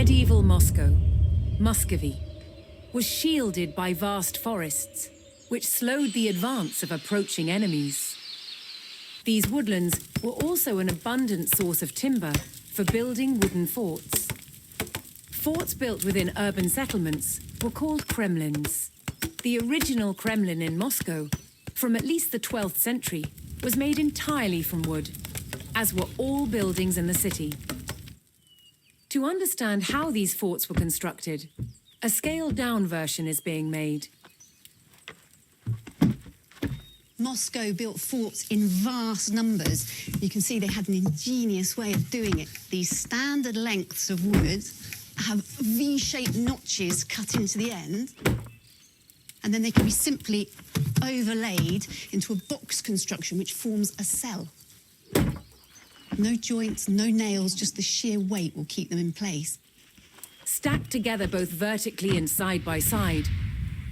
Medieval Moscow, Muscovy, was shielded by vast forests, which slowed the advance of approaching enemies. These woodlands were also an abundant source of timber for building wooden forts. Forts built within urban settlements were called Kremlins. The original Kremlin in Moscow, from at least the 12th century, was made entirely from wood, as were all buildings in the city. To understand how these forts were constructed, a scaled-down version is being made. Moscow built forts in vast numbers. You can see they had an ingenious way of doing it. These standard lengths of wood have V-shaped notches cut into the end, and then they can be simply overlaid into a box construction which forms a cell. No joints, no nails, just the sheer weight will keep them in place. Stacked together both vertically and side by side,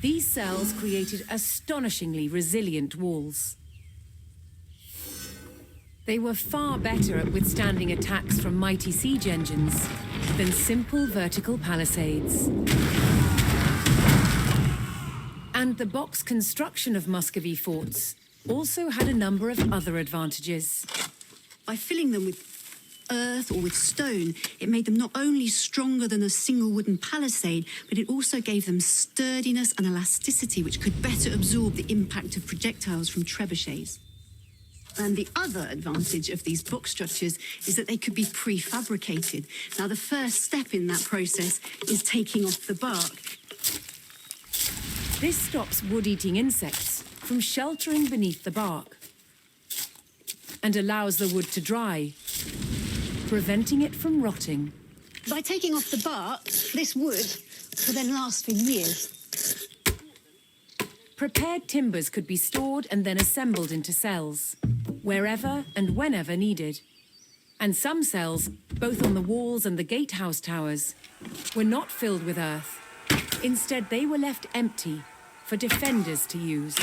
these cells created astonishingly resilient walls. They were far better at withstanding attacks from mighty siege engines than simple vertical palisades. And the box construction of Muscovy forts also had a number of other advantages. By filling them with earth or with stone, it made them not only stronger than a single wooden palisade, but it also gave them sturdiness and elasticity which could better absorb the impact of projectiles from trebuchets. And the other advantage of these box structures is that they could be prefabricated. Now, the first step in that process is taking off the bark. This stops wood-eating insects from sheltering beneath the bark and allows the wood to dry, preventing it from rotting. By taking off the bark, this wood will then last for years. Prepared timbers could be stored and then assembled into cells, wherever and whenever needed. And some cells, both on the walls and the gatehouse towers, were not filled with earth. Instead, they were left empty for defenders to use.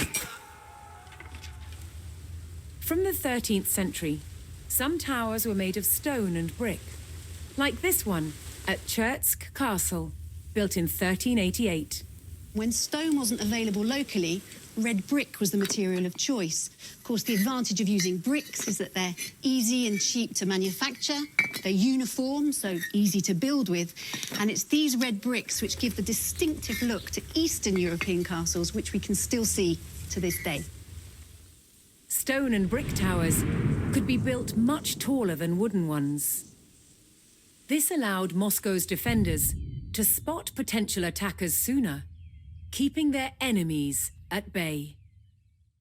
From the 13th century, some towers were made of stone and brick, like this one at Chertsk Castle, built in 1388. When stone wasn't available locally, red brick was the material of choice. Of course, the advantage of using bricks is that they're easy and cheap to manufacture, they're uniform, so easy to build with, and it's these red bricks which give the distinctive look to Eastern European castles, which we can still see to this day. Stone and brick towers could be built much taller than wooden ones. This allowed Moscow's defenders to spot potential attackers sooner, keeping their enemies at bay.